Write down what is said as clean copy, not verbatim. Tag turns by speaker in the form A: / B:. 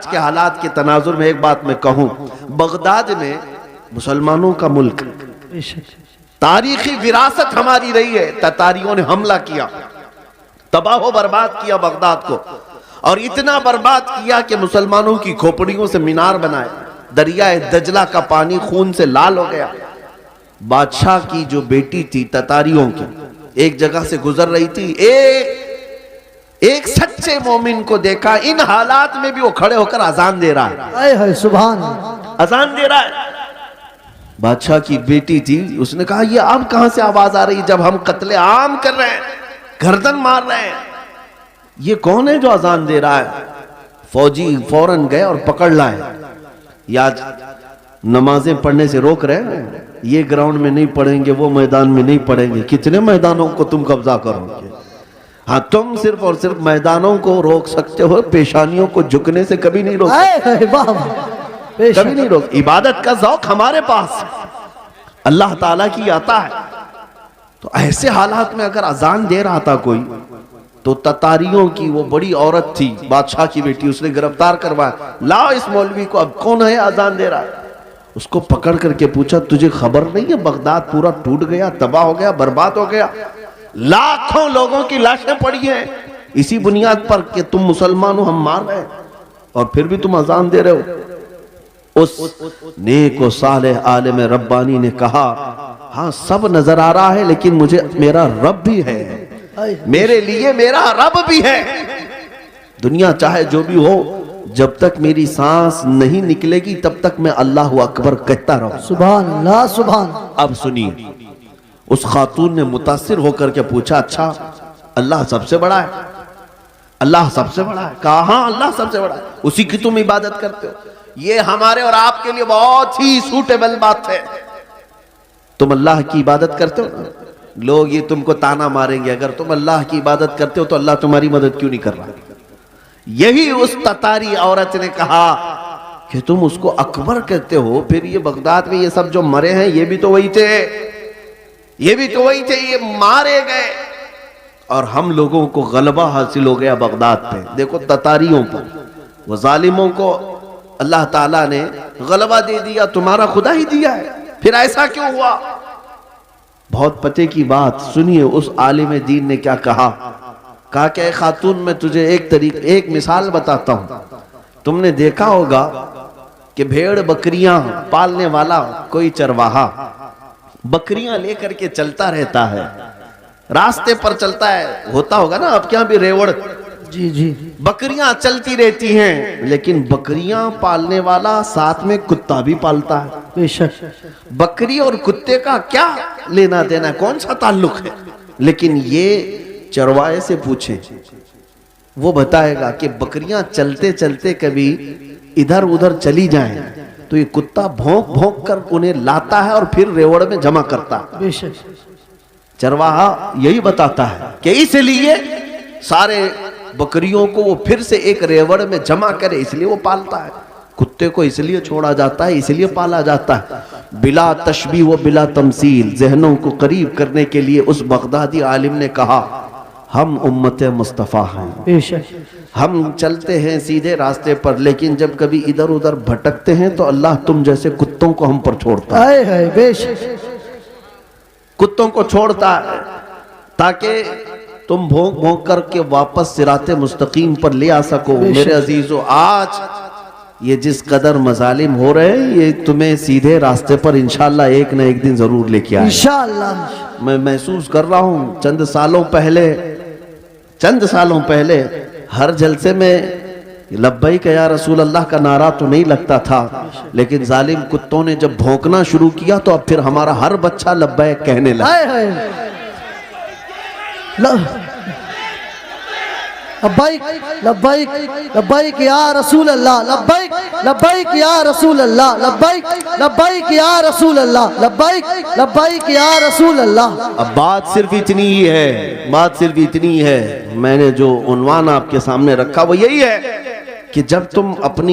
A: آج کے حالات کے تناظر میں ایک بات میں کہوں، بغداد میں مسلمانوں کا ملک، تاریخی وراثت ہماری رہی ہے، تتاریوں نے حملہ کیا، تباہ و برباد کیا بغداد کو، اور اتنا برباد کیا کہ مسلمانوں کی کھوپڑیوں سے مینار بنائے، دریائے دجلہ کا پانی خون سے لال ہو گیا۔ بادشاہ کی جو بیٹی تھی تتاریوں کی، ایک جگہ سے گزر رہی تھی، ایک سچے مومن کو دیکھا، ان حالات میں بھی وہ کھڑے ہو کر اذان دے رہا ہے،
B: سبحان
A: اذان دے رہا ہے۔ بادشاہ کی بیٹی تھی، اس نے کہا یہ اب کہاں سے آواز آ رہی جب ہم قتل عام کر رہے ہیں، گردن مار رہے ہیں، یہ کون ہے جو اذان دے رہا ہے؟ فوجی فوراً گئے اور پکڑ لائے۔ یا نمازیں پڑھنے سے روک رہے ہیں، یہ گراؤنڈ میں نہیں پڑھیں گے، وہ میدان میں نہیں پڑھیں گے، کتنے میدانوں کو تم قبضہ کرو گے؟ ہاں تم صرف اور صرف میدانوں کو روک سکتے ہو، پیشانیوں کو جھکنے سے کبھی نہیں روک سکتے، کبھی نہیں روک۔ عبادت کا ذوق ہمارے پاس اللہ تعالیٰ کی عطا ہے۔ تو ایسے حالات میں اگر اذان دے رہا تھا کوئی، تو تتاریوں کی وہ بڑی عورت تھی، بادشاہ کی بیٹی، اس نے گرفتار کروایا، لاؤ اس مولوی کو، اب کون ہے اذان دے رہا ہے؟ اس کو پکڑ کر کے پوچھا تجھے خبر نہیں ہے بغداد پورا ٹوٹ گیا، تباہ ہو گیا، برباد ہو گیا، لاکھوں لوگوں کی لاشیں پڑی ہیں اسی بنیاد پر کہ تم مسلمان ہو، ہم مار رہے ہیں، اور پھر بھی تم اذان دے رہے ہو۔ اس نیک و صالح عالم ربانی نے کہا ہاں سب نظر آ رہا ہے لیکن مجھے میرا رب بھی ہے، میرے لیے میرا رب بھی ہے، دنیا چاہے جو بھی ہو، جب تک میری سانس نہیں نکلے گی تب تک میں اللہ اکبر کہتا رہوں۔
B: سبحان اللہ سبحان۔
A: اب سنیے، اس خاتون نے متاثر ہو کر کے پوچھا اچھا اللہ سب سے بڑا ہے؟ اللہ سب سے بڑا ہے؟ کہا ہاں اللہ سب سے بڑا ہے، اسی کی تم عبادت کرتے ہو۔ یہ ہمارے اور آپ کے لیے بہت ہی سوٹیبل بات ہے، تم اللہ کی عبادت کرتے ہو، لوگ یہ تم کو تانا ماریں گے اگر تم اللہ کی عبادت کرتے ہو تو اللہ تمہاری مدد کیوں نہیں کر رہا؟ یہی اس تتاری عورت نے کہا کہ تم اس کو اکبر کہتے ہو، پھر یہ بغداد میں یہ سب جو مرے ہیں یہ بھی تو وہی تھے، یہ بھی تو وہی تھے، یہ مارے گئے اور ہم لوگوں کو غلبہ حاصل ہو گیا بغداد پہ۔ دیکھو تتاریوں پر، وہ ظالموں کو اللہ تعالیٰ نے غلبہ دے دیا، تمہارا خدا ہی دیا ہے، پھر ایسا کیوں ہوا؟ بہت پتے کی بات سنیے، اس عالم دین نے کیا کہا کہ اے خاتون میں تجھے ایک مثال بتاتا ہوں، تم نے دیکھا ہوگا کہ بھیڑ بکریاں پالنے والا کوئی چرواہا بکریاں لے کر کے چلتا رہتا ہے، راستے پر چلتا ہے، ہوتا ہوگا نا آپ کے یہاں بھی ریوڑ،
B: جی جی،
A: بکریاں چلتی رہتی ہیں، لیکن بکریاں پالنے والا ساتھ میں کتا بھی پالتا ہے۔
B: بے شک،
A: بکری اور کتے کا کیا لینا دینا، کون سا تعلق ہے؟ لیکن یہ چرواہے سے پوچھیں، وہ بتائے گا کہ بکریاں چلتے چلتے کبھی ادھر ادھر چلی جائیں تو یہ کتا بھونک بھونک کر انہیں لاتا ہے اور پھر ریوڑ میں جمع کرتا ہے۔
B: بے شک،
A: چرواہا یہی بتاتا ہے کہ اس لیے سارے بکریوں کو وہ پھر سے ایک ریوڑ میں جمع کرے، اس لیے وہ پالتا ہے۔ کتے کو اس لیے چھوڑا جاتا ہے، اس لیے پالا جاتا ہے۔ بلا تشبیہ و بلا تمثیل، ذہنوں کو قریب کرنے کے لیے اس بغدادی عالم نے کہا ہم امت مصطفیٰ ہیں،
B: بے شک،
A: ہم چلتے ہیں سیدھے راستے پر، لیکن جب کبھی ادھر ادھر بھٹکتے ہیں تو اللہ تم جیسے کتوں کو ہم پر چھوڑتا ہے،
B: بے شک،
A: کتوں کو چھوڑتا ہے تاکہ تم بھونک بھونک کر کے واپس صراط مستقیم پر لے آ سکو۔ میرے عزیزو، آج یہ جس قدر مظالم ہو رہے ہیں یہ تمہیں سیدھے راستے پر انشاءاللہ ایک نہ ایک دن ضرور لے کے آئے۔
B: انشاءاللہ
A: میں محسوس کر رہا ہوں چند سالوں پہلے ہر جلسے میں لبیک یا رسول اللہ کا نعرہ تو نہیں لگتا تھا، لیکن ظالم کتوں نے جب بھونکنا شروع کیا تو اب پھر ہمارا ہر بچہ لبیک کہنے لگا۔
B: لبیک لبیک لبیک یا رسول اللہ، لبیک لبیک یا رسول اللہ، لبیک لبیک یا رسول اللہ، لبیک لبیک یا رسول اللہ۔
A: اب بات صرف اتنی ہے، میں نے جو عنوان آپ کے سامنے رکھا وہ یہی ہے کہ جب تم اپنی